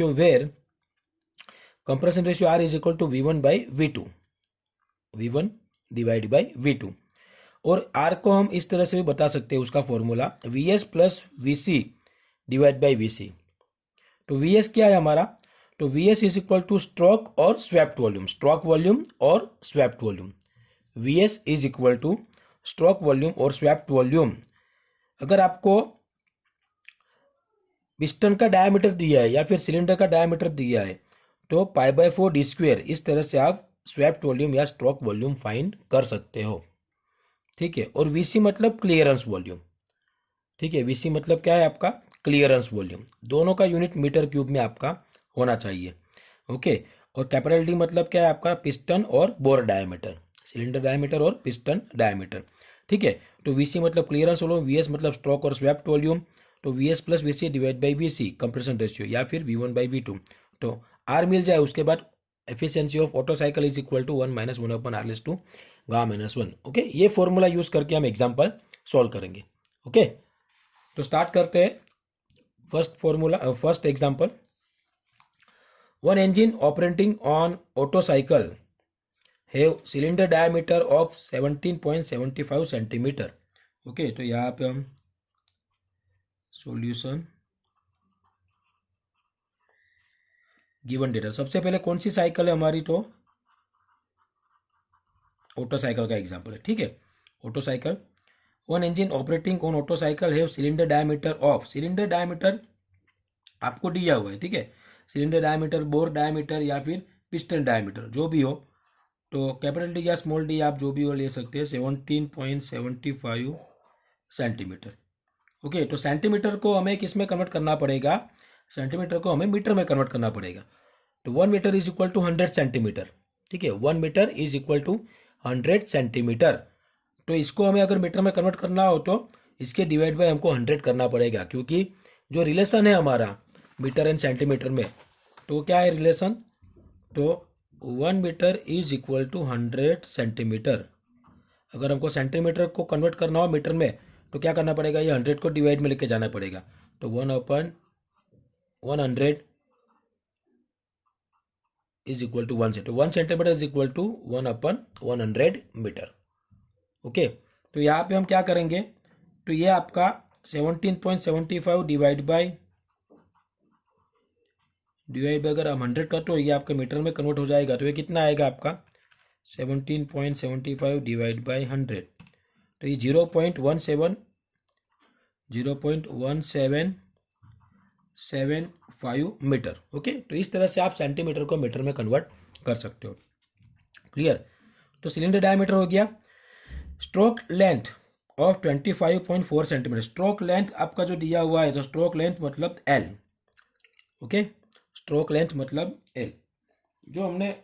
Ratio where compression ratio R is equal to V1 by V2, V1 divide by V2। और are को हम इस तरह से भी बता सकते हैं, उसका formula VS plus VC divide by VC। तो VS क्या है हमारा, तो VS is equal to stroke और स्वैप्ट वॉल्यूम, स्ट्रोक वॉल्यूम और swept volume. VS is equal to stroke volume और स्वैप्ट वॉल्यूम। अगर आपको पिस्टन का डायमीटर दिया है या फिर सिलेंडर का डायमीटर दिया है तो π/4 d², इस तरह से आप स्वैप्ट वॉल्यूम या स्ट्रोक वॉल्यूम फाइंड कर सकते हो। ठीक है, और VC मतलब क्लियरेंस वॉल्यूम। ठीक है, VC मतलब क्या है आपका, क्लियरेंस वॉल्यूम। दोनों का यूनिट मीटर क्यूब में आपका होना चाहिए। ओके, और कैपिटल D मतलब क्या है आपका, पिस्टन और बोर डायमीटर, सिलेंडर डायमीटर और पिस्टन डायमीटर। ठीक है, तो VC मतलब क्लियरेंस वॉल्यूम, VS मतलब स्ट्रोक और स्वैप्ट वॉल्यूम, तो VS plus VC divide by VC compression ratio, या फिर V1 बाई V2। तो R मिल जाए, उसके बाद efficiency of Otto cycle is equal to 1 - 1 अपन R टू Γ-1। ओके, ये फॉर्मूला यूज करके हम एग्जाम्पल सॉल्व करेंगे। ओके, तो स्टार्ट करते हैं। First example, one engine operating on Otto cycle have cylinder diameter of 17.75 centimetre. Okay, तो यहाँ पे हम सॉल्यूशन गिवन डेटा, सबसे पहले कौन सी साइकिल है हमारी, तो ऑटो साइकिल का एग्जांपल है। ठीक है, auto cycle, one engine operating on Otto cycle have cylinder diameter of, cylinder diameter आपको दिया हुआ है। ठीक है, सिलेंडर डायमीटर, बोर डायमीटर या फिर पिस्टन डायमीटर जो भी हो, तो कैपिटल डी या स्मॉल डी आप जो भी हो ले सकते हैं, 17.75 सेंटीमीटर। ओके, तो सेंटीमीटर को हमें किस में कन्वर्ट करना पड़ेगा, सेंटीमीटर को हमें मीटर में कन्वर्ट करना पड़ेगा। तो 1 metre is equal to 100 centimetre. ठीक है, 1 metre is equal to 100 centimetre. तो इसको हमें अगर मीटर में कन्वर्ट करना हो तो इसके डिवाइड बाय हमको 100 करना पड़ेगा, क्योंकि जो रिलेशन है हमारा मीटर एंड सेंटीमीटर में, तो क्या है रिलेशन, तो 1 metre is equal to 100 centimetre. अगर हमको सेंटीमीटर को कन्वर्ट करना हो मीटर में तो क्या करना पड़ेगा, ये 100 को डिवाइड में लेके जाना पड़ेगा। तो 1/100 is equal to 1 centimetre, 1 centimetre is equal to 1/100 metre. Okay, तो यहाँ पे हम क्या करेंगे, तो ये आपका 17.75 डिवाइड बाय अगर हम 100 का, तो ये आपका मीटर में कन्वर्ट हो जाएगा। तो ये कितना आएगा आपका, 17.75 डिवाइड बाई 100, तो ये 0.1775 मीटर। ओके, तो इस तरह से आप सेंटीमीटर को मीटर में कन्वर्ट कर सकते हो। क्लियर, तो सिलेंडर डायमीटर हो गया। Stroke length of 25.4 centimetre, stroke length आपका जो दिया हुआ है, तो स्ट्रोक लेंथ मतलब L। ओके, स्ट्रोक लेंथ मतलब L। जो हमने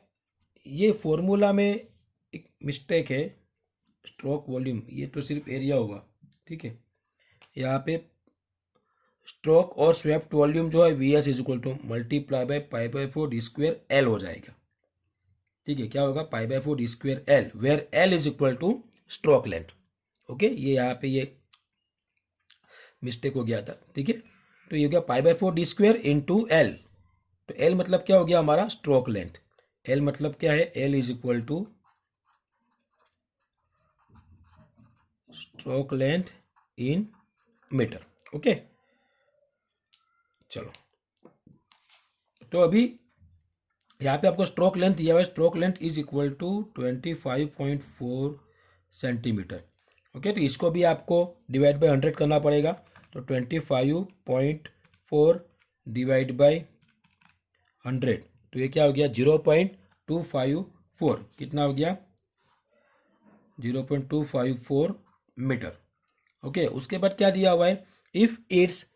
ये फॉर्मूला में एक मिस्टेक है, स्ट्रोक वॉल्यूम ये तो सिर्फ एरिया होगा। ठीक है, यहाँ पे स्ट्रोक और स्वेप्ट वॉल्यूम जो है V S is equal to multiply by pi by 4 D square L हो जाएगा। ठीक है, क्या होगा, pi by 4 D square L, where L is equal to stroke length. Okay, ये यहाँ पे ये मिस्टेक हो गया था। ठीक है, तो ये हो गया पाई by 4 D square into L. तो एल मतलब क्या हो गया हमारा, स्ट्रोक लेंथ। एल मतलब क्या है, L is equal to stroke length in metre. Okay, चलो, तो अभी यहाँ पे आपको स्ट्रोक लेंथ दिया हुआ है, stroke length is equal to 25.4 centimetre. Okay, तो इसको भी आपको डिवाइड बाय 100 करना पड़ेगा। तो 25.4 डिवाइड बाय 100, तो ये क्या हो गया, 0.254। कितना हो गया, 0.254 मीटर। ओके, उसके बाद क्या दिया हुआ है, if it's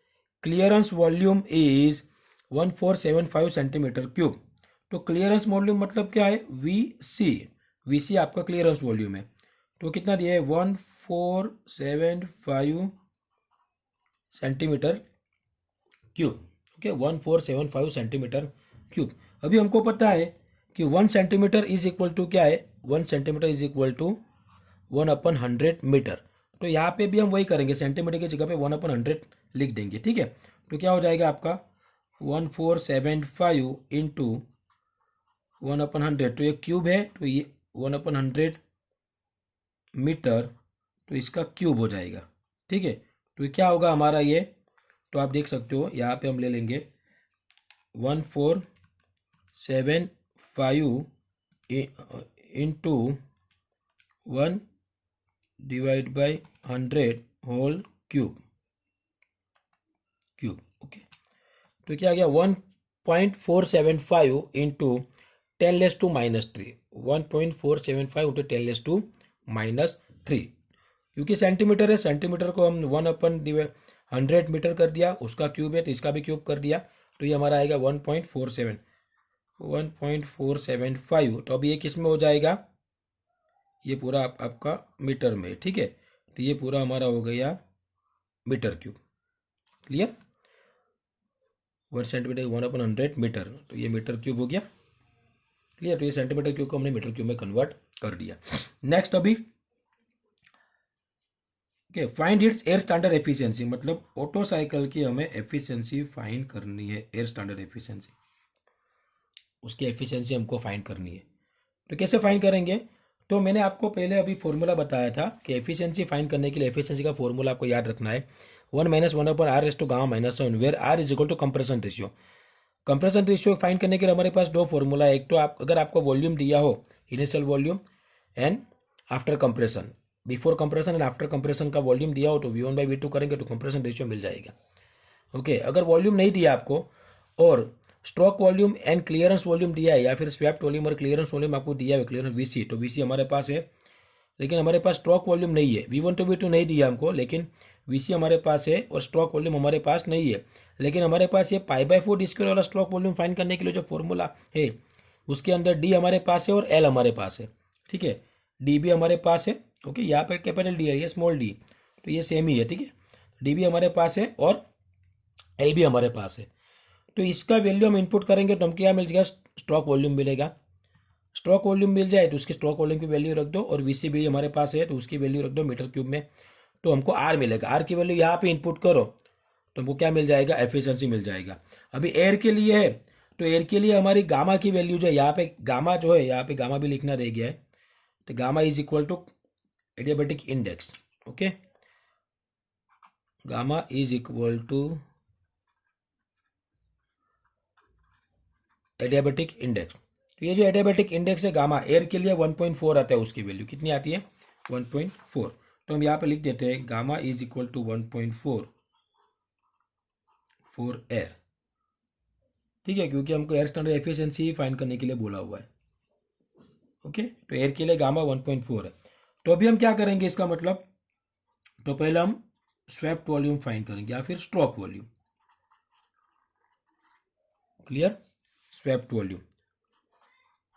clearance volume is 1475 centimetre cube. तो क्लियरेंस वॉल्यूम मतलब क्या है, वी सी आपका क्लियरेंस वॉल्यूम है। तो कितना दिया है, 1475 centimetre cube. Okay, 1475 centimetre cube. अभी हमको पता है कि 1 सेंटीमीटर इज इक्वल टू क्या है, 1 centimetre is equal to 1/100 metre. तो यहाँ पे भी हम वही करेंगे, सेंटीमीटर की जगह पे 1/100 लिख देंगे। ठीक है, तो क्या हो जाएगा आपका 1475 इंटू 1/100, तो ये क्यूब है, तो ये 1/100 मीटर, तो इसका क्यूब हो जाएगा। ठीक है, तो ये क्या होगा हमारा ये, तो आप देख सकते हो यहाँ पे हम ले लेंगे 1475 into 1 divide by 100 whole cube. Okay, तो क्या आ गया, 1.475 इंटू 10⁻⁻3, 1.475 इंटू 10⁻⁻3। क्योंकि सेंटीमीटर है, सेंटीमीटर को हम 1/100 मीटर कर दिया, उसका क्यूब है तो इसका भी क्यूब कर दिया, तो ये हमारा आएगा 1.45। तो अब ये किस में हो जाएगा, ये पूरा आपका मीटर में। ठीक है, तो ये पूरा हमारा हो गया metre cube. Clear, 1 centimetre 1/100 metre, तो ये मीटर क्यूब हो गया। क्लियर, तो ये सेंटीमीटर क्यूब को हमने मीटर क्यूब में कन्वर्ट कर दिया। नेक्स्ट अभी okay, find its air standard efficiency, मतलब ऑटो साइकिल की हमें एफिशिएंसी फाइंड करनी है, एयर स्टैंडर्ड एफिशिएंसी, उसकी एफिशिएंसी हमको फाइंड करनी है। तो कैसे फाइंड करेंगे, तो मैंने आपको पहले अभी फॉर्मूला बताया था कि एफिशिएंसी फाइंड करने के लिए एफिशिएंसी का फॉर्मूला आपको याद रखना है, 1 - 1/r⁻⁻1, where r is equal to compression ratio. Compression ratio find करने के लिए हमारे पास दो फॉर्मूला है। एक तो आप अगर आपको वॉल्यूम दिया हो, initial volume and after compression, before compression and after compression का वॉल्यूम दिया हो तो V1/V2 करेंगे तो कंप्रेशन रेशियो मिल जाएगा। ओके, अगर वॉल्यूम नहीं दिया आपको और stroke volume and clearance volume दिया है, या फिर स्वेप्ट वॉल्यूम और क्लियरेंस वॉल्यूम आपको दिया है, क्लियरेंस VC, तो VC हमारे पास है, लेकिन हमारे पास स्ट्रोक वॉल्यूम नहीं है। V1 to V2 नहीं दिया हमको, लेकिन VC हमारे पास है और स्ट्रोक वॉल्यूम हमारे पास नहीं है। लेकिन हमारे पास ये पाई/4 डी स्क्वायर वाला स्ट्रोक वॉल्यूम फाइंड करने के लिए जो फॉर्मूला है उसके अंदर D हमारे पास है और L हमारे पास है। ठीक है, D भी हमारे पास है। ओके, यहाँ पर कैपिटल D है, ये स्मॉल d, तो ये सेम ही है। ठीक है, D भी हमारे पास है और L भी हमारे पास है। तो इसका वैल्यू हम इनपुट करेंगे तो हम क्या मिल जाएगा, स्ट्रोक वॉल्यूम मिलेगा। स्ट्रोक वॉल्यूम मिल जाए तो उसकी स्ट्रोक वॉल्यूम की वैल्यू रख दो, और VC भी हमारे पास है तो उसकी वैल्यू रख दो मीटर क्यूब में, तो हमको R मिलेगा। R की वैल्यू यहाँ पे इनपुट करो तो हमको क्या मिल जाएगा, एफिशिएंसी मिल जाएगा। अभी एयर के लिए है तो एयर के लिए हमारी गामा की वैल्यू जो है, यहाँ पे गामा जो है, यहाँ पे गामा भी लिखना रह गया है, तो gamma is equal to adiabatic index. Okay, gamma is equal to adiabatic index. तो ये जो एडियाबैटिक इंडेक्स है गामा, एयर के लिए 1.4 आता है, उसकी वैल्यू कितनी आती है, 1.4। तो हम यहाँ पे लिख देते हैं gamma is equal to 1.4 for air. ठीक है, क्योंकि हमको एयर स्टैंडर्ड एफिशिएंसी ही फाइंड करने के लिए बोला हुआ है। ओके, तो एयर के लिए गामा 1.4 है। तो अभी हम क्या करेंगे इसका मतलब, तो पहले हम स्वेप्ट वॉल्यूम फाइंड करेंगे या फिर stroke volume. Clear, swept volume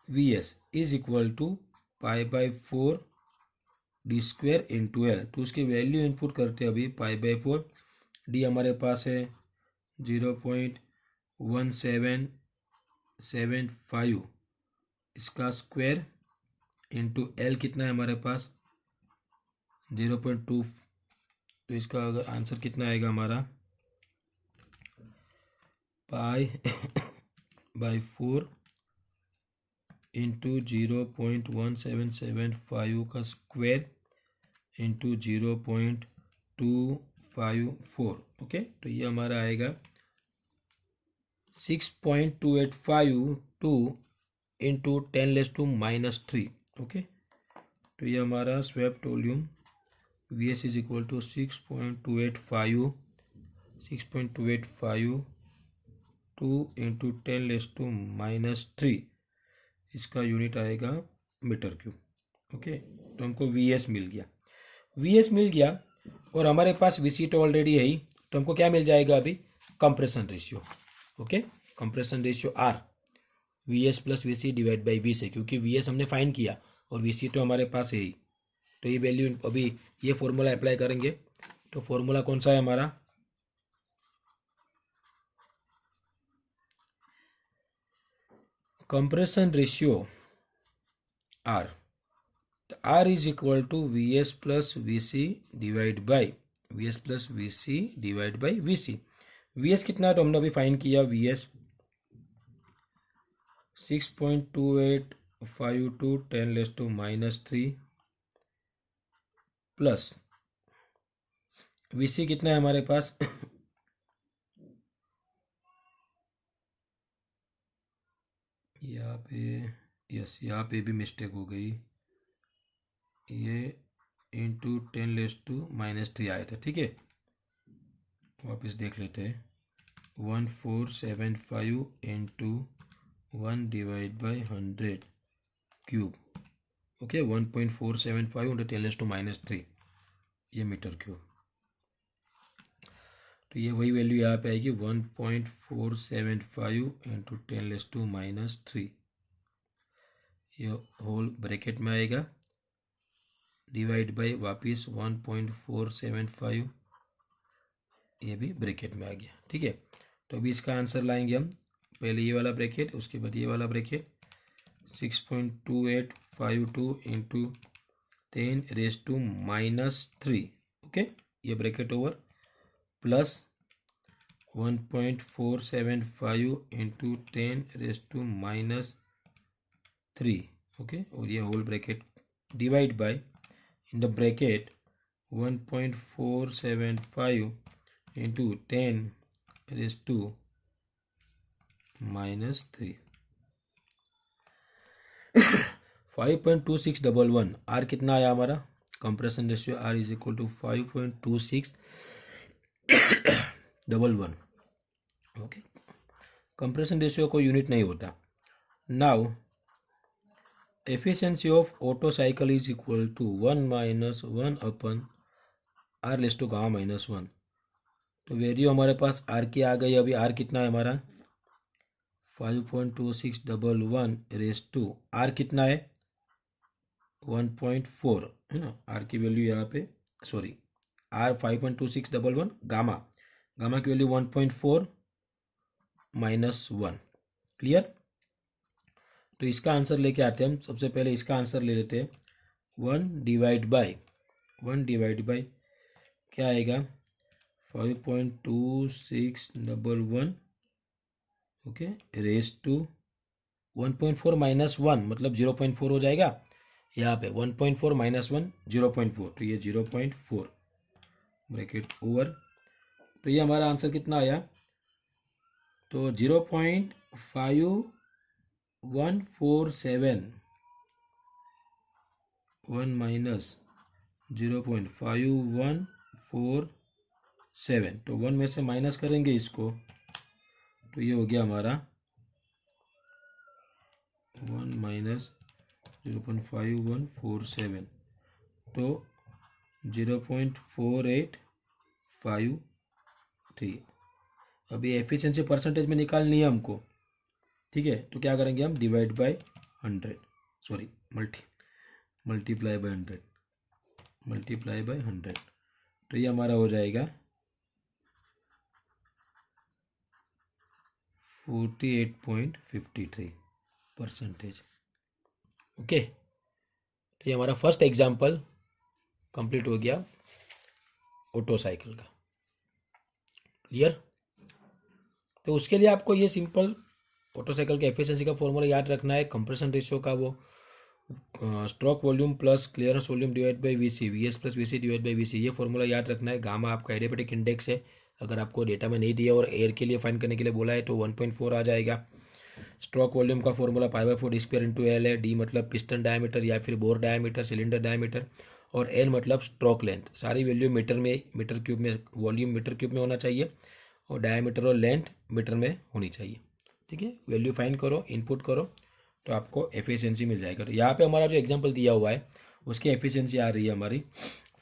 VS is equal to pi D square into L। तो उसकी वैल्यू इनपुट करते हैं अभी, पाई/4, D हमारे पास है 0.1775 इसका स्क्वायर इंटू एल कितना है हमारे पास 0.2, तो इसका अगर आंसर कितना आएगा हमारा पाई बाई 4 इंटू 0.1775 का स्क्वायर इंटू 0.254। ओके, तो ये हमारा आएगा 6.2852 इंटू 10⁻⁻3। ओके, तो ये हमारा swept volume V S is equal to 6.285 2 into 10⁻⁻3 इसका यूनिट आएगा मीटर क्यूब। ओके, तो हमको वी एस मिल गया और हमारे पास वी सी तो ऑलरेडी है ही, तो हमको क्या मिल जाएगा अभी compression ratio. Okay, compression ratio R V S plus V C divide by V से, क्योंकि वी एस हमने फाइंड किया और वी सी तो हमारे पास है ही, तो ये वैल्यू अभी ये फॉर्मूला अप्लाई करेंगे। तो फॉर्मूला कौन सा है हमारा compression ratio R, R is equal to V S plus V C divide by V S plus V C divide by V C. V S कितना है तो हमने अभी फाइंड किया, V S 6.2852 10⁻⁻3 plus V C कितना है हमारे पास यहाँ पे यस, यहाँ पे भी मिस्टेक हो गई, ये इंटू 10⁻⁻3 आया था। ठीक है, वापस देख लेते हैं, 1475 into 1 divide by 100 cube. Okay, 1.475 into 10⁻⁻3 ये मीटर क्यूब, तो ये वही वैल्यू यहाँ पे आएगी 1.475 इंटू 10⁻⁻3, ये होल ब्रैकेट में आएगा डिवाइड बाई वापिस 1.475, ये भी ब्रैकेट में आ गया। ठीक है, तो अभी इसका आंसर लाएंगे हम, पहले ये वाला ब्रैकेट उसके बाद ये वाला ब्रैकेट, 6.2852 इंटू 10⁻⁻3। ओके, ये bracket over plus 1.475 into 10⁻⁻3। Okay, और ये whole bracket divide by in the bracket 1.475 into 10⁻⁻3 5.2611। R कितना आया हमारा compression ratio, R is equal to 5.2611। Okay, compression ratio को यूनिट नहीं होता। Now efficiency of Otto cycle is equal to 1 - 1 upon R raised to gamma -1। तो value हमारे पास are की आ गई। अभी आर कितना है हमारा 5.2611 रेस टू आर कितना है 1.4 है ना, आर की वैल्यू यहाँ पे सॉरी आर 5.2611 गामा की वैल्यू 1.4 -1। क्लियर, तो इसका आंसर लेके आते हैं हम। सबसे पहले इसका आंसर ले लेते हैं, 1 डिवाइड बाय क्या आएगा 5.2611 ओके रेस टू 1.4 -1 मतलब 0.4 हो जाएगा यहाँ पे 1.4 -1 0.4, तो ये 0.4 ब्रैकेट ओवर। तो ये हमारा आंसर कितना आया, तो 0.5147 1 माइनस 0.5147, तो 1 में से माइनस करेंगे इसको, तो ये हो गया हमारा 1 माइनस 0.5147, तो 0.4853। अभी एफिशिएंसी परसेंटेज में निकालनी है हमको। ठीक है, तो क्या करेंगे हम divide by 100 sorry multiply by 100, तो ये हमारा हो जाएगा 48.53%। ओके, तो ये हमारा फर्स्ट एग्जाम्पल कंप्लीट हो गया ऑटो साइकिल का। क्लियर? तो उसके लिए आपको ये सिंपल ऑटो साइकिल के एफिशिएंसी का फॉर्मूला याद रखना है, कंप्रेशन रेशियो का, वो stroke volume plus clearance volume divide by VC, VS plus VC divide by VC, ये फॉर्मूला याद रखना है। गामा आपका एडियाबेटिक इंडेक्स है, अगर आपको डेटा में नहीं दिया और एयर के लिए फाइंड करने के लिए बोला है तो 1.4 आ जाएगा। स्ट्रोक वॉल्यूम का formula π/4 D square into L है। डी मतलब पिस्टन डायमीटर या फिर बोर डायमीटर, सिलेंडर डायमीटर, और एन मतलब स्ट्रोक लेंथ। सारी वैल्यू मीटर में, मीटर क्यूब में, वॉल्यूम मीटर क्यूब में होना चाहिए और डायमीटर और लेंथ मीटर में होनी चाहिए। ठीक है, वैल्यू फाइंड करो, इनपुट करो तो आपको एफिशिएंसी मिल जाएगा। तो यहाँ पे हमारा जो एग्जांपल दिया हुआ है उसकी एफिशिएंसी आ रही है हमारी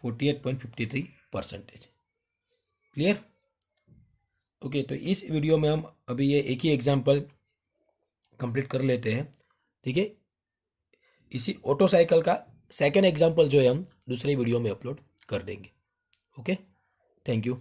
48.53%। क्लियर? ओके, तो इस वीडियो में हम अभी ये एक ही एग्जांपल कंप्लीट कर लेते हैं। ठीक है, इसी ऑटो साइकिल का सेकेंड एग्जांपल जो है हम दूसरे वीडियो में अपलोड कर देंगे। Okay, thank you.